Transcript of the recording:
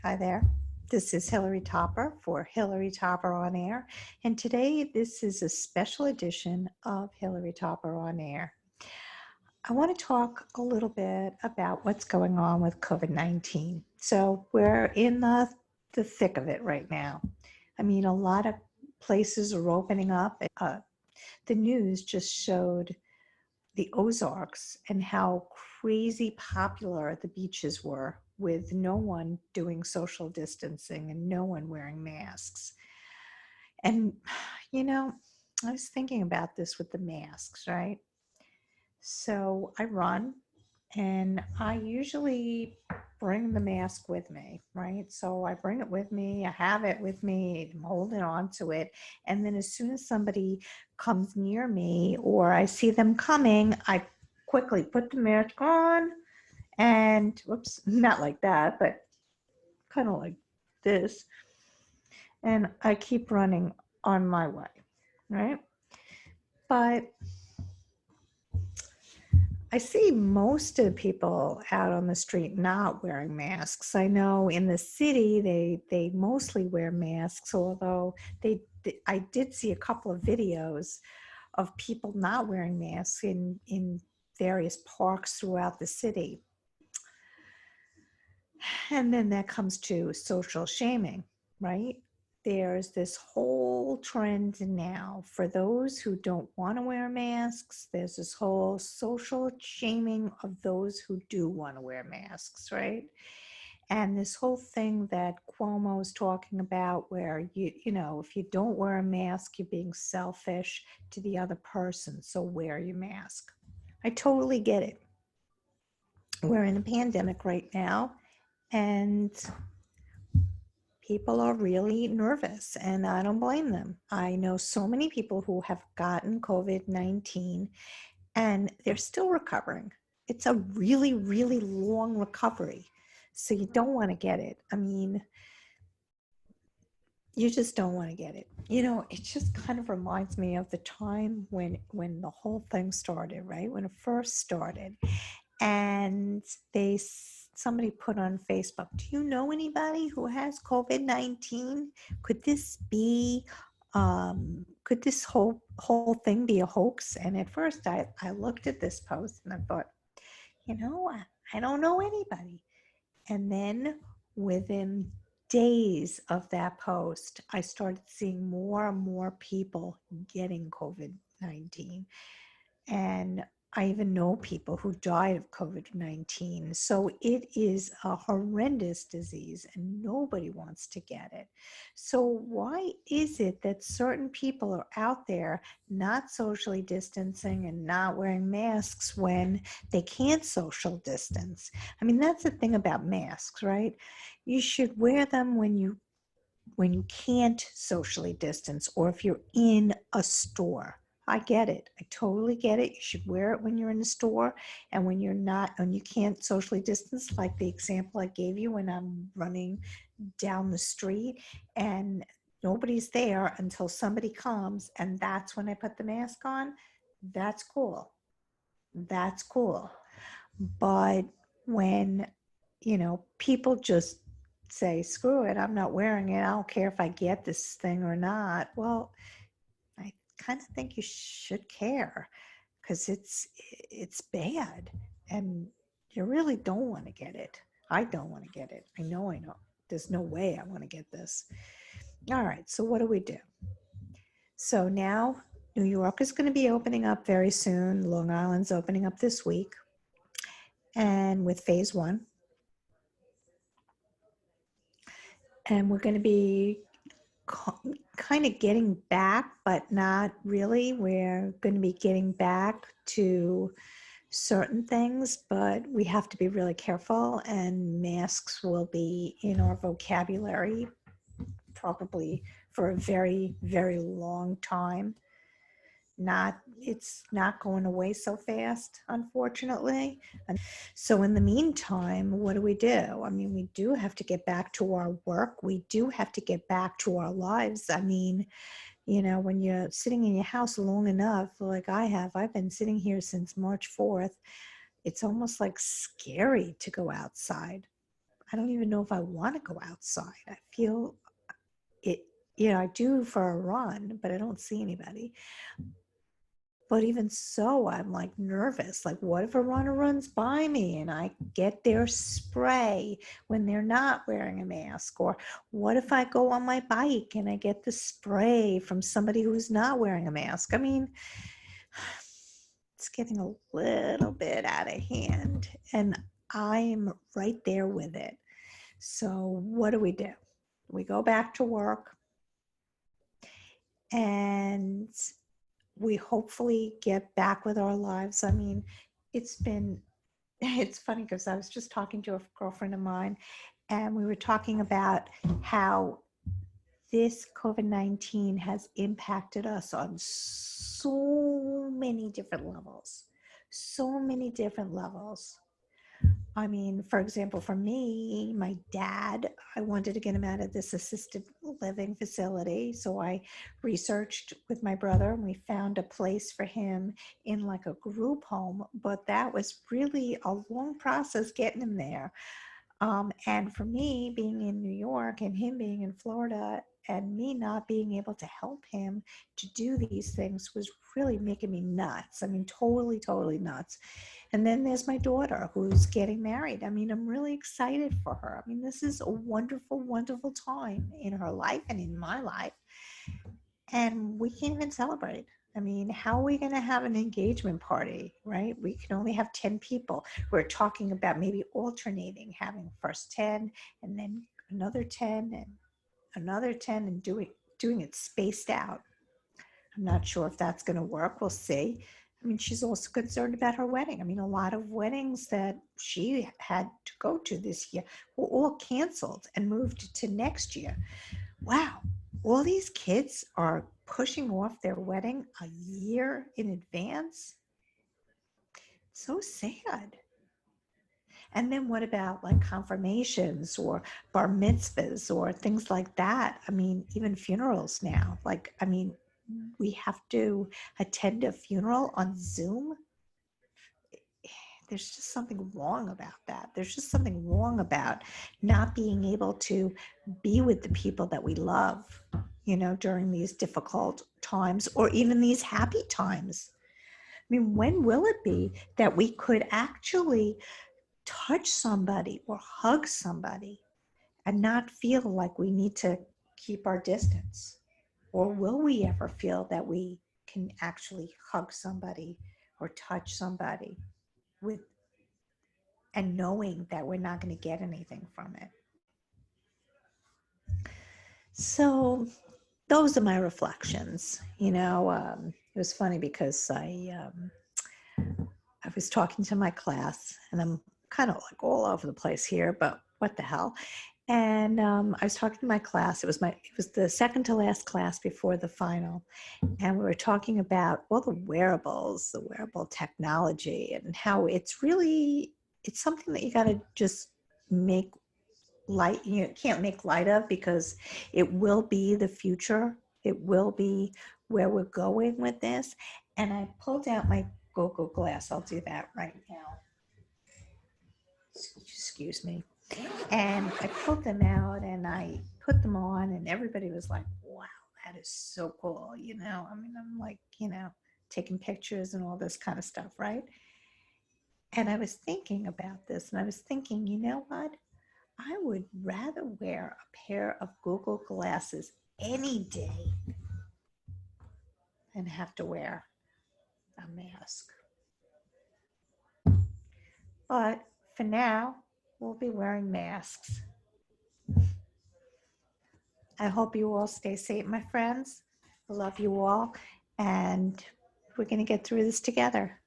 Hi there. This is Hilary Topper for Hilary Topper on Air. And today, this is a special edition of Hilary Topper on Air. I want to talk a little bit about what's going on with COVID-19. So, we're in the thick of it right now. I mean, a lot of places are opening up. The news just showed the Ozarks and how crazy popular the beaches were with no one doing social distancing and no one wearing masks. And, you know, I was thinking about this with the masks, right? So I run and I usually bring the mask with me, right? So I bring it with me, I have it with me, I'm holding on to it. And then as soon as somebody comes near me or I see them coming, I quickly put the mask on and whoops, not like that, but kind of like this. And I keep running on my way, right? But I see most of the people out on the street not wearing masks. I know in the city they mostly wear masks, although I did see a couple of videos of people not wearing masks in various parks throughout the city. And then that comes to social shaming, right? There's this whole trend now for those who don't want to wear masks. There's this whole social shaming of those who do want to wear masks, right? And this whole thing that Cuomo's talking about where if you don't wear a mask, you're being selfish to the other person. So wear your mask. I totally get it. We're in a pandemic right now, and people are really nervous, and I don't blame them. I know so many people who have gotten COVID-19 and they're still recovering. It's a really, really long recovery. So you don't want to get it. I mean, you just don't want to get it. It just kind of reminds me of the time when the whole thing started, right? When it first started. And somebody put on Facebook, do you know anybody who has COVID-19? Could this be could this whole thing be a hoax? And at first I looked at this post and I thought, I don't know anybody. And then within days of that post, I started seeing more and more people getting COVID-19. And I even know people who died of COVID-19. So it is a horrendous disease and nobody wants to get it. So why is it that certain people are out there not socially distancing and not wearing masks when they can't social distance? I mean, that's the thing about masks, right? You should wear them when you can't socially distance or if you're in a store. I get it. I totally get it. You should wear it when you're in the store and when you're not, and you can't socially distance, like the example I gave you when I'm running down the street and nobody's there until somebody comes, and that's when I put the mask on. That's cool. That's cool. But when, people just say, screw it, I'm not wearing it. I don't care if I get this thing or not. Well, I kind of think you should care because it's bad and you really don't want to get it. I don't want to get it. I know. There's no way I want to get this. All right, so what do we do? So now New York is going to be opening up very soon. Long Island's opening up this week. And with phase one. And we're going to be kind of getting back, but not really. We're going to be getting back to certain things, but we have to be really careful, and masks will be in our vocabulary probably for a very, very long time. It's not going away so fast, unfortunately. So in the meantime, what do we do? I mean, we do have to get back to our work. We do have to get back to our lives. I mean, when you're sitting in your house long enough, like I've been sitting here since March 4th. It's almost like scary to go outside. I don't even know if I want to go outside. I feel it, I do for a run, but I don't see anybody. But even so, I'm like nervous. Like, what if a runner runs by me and I get their spray when they're not wearing a mask? Or what if I go on my bike and I get the spray from somebody who's not wearing a mask? I mean, it's getting a little bit out of hand, and I'm right there with it. So, what do? We go back to work and we hopefully get back with our lives. I mean, it's funny because I was just talking to a girlfriend of mine, and we were talking about how this COVID-19 has impacted us on so many different levels. So many different levels. I mean, for example, for me, my dad, I wanted to get him out of this assisted living facility. So I researched with my brother and we found a place for him in like a group home. But that was really a long process getting him there. And for me, being in New York and him being in Florida and me not being able to help him to do these things was really making me nuts. I mean, totally, totally nuts. And then there's my daughter who's getting married. I mean, I'm really excited for her. I mean, this is a wonderful, wonderful time in her life and in my life. And we can't even celebrate. I mean, how are we going to have an engagement party, right? We can only have 10 people. We're talking about maybe alternating, having first 10 and then another 10 and another 10 and doing it spaced out. I'm not sure if that's going to work. We'll see. I mean, she's also concerned about her wedding. I mean, a lot of weddings that she had to go to this year were all canceled and moved to next year. Wow, all these kids are pushing off their wedding a year in advance. So sad. And then what about like confirmations or bar mitzvahs or things like that? I mean, even funerals now. Like, I mean, we have to attend a funeral on Zoom. There's just something wrong about that. There's just something wrong about not being able to be with the people that we love, during these difficult times or even these happy times. I mean, when will it be that we could actually touch somebody or hug somebody and not feel like we need to keep our distance? Or will we ever feel that we can actually hug somebody or touch somebody with and knowing that we're not going to get anything from it? So those are my reflections. It was funny because I was talking to my class, and I'm kind of like all over the place here, but what the hell? And I was talking to my class. It was the second to last class before the final, and we were talking about all the wearables, the wearable technology, and how it's something that you got to just make light. You can't make light of, because it will be the future. It will be where we're going with this. And I pulled out my Google Glass. I'll do that right now. Excuse me. And I pulled them out and I put them on, and everybody was like, wow, that is so cool. I mean, I'm like, taking pictures and all this kind of stuff, right? And I was thinking about this, and I was thinking, you know what? I would rather wear a pair of Google glasses any day than have to wear a mask. But for now, we'll be wearing masks. I hope you all stay safe, my friends. I love you all, and we're going to get through this together.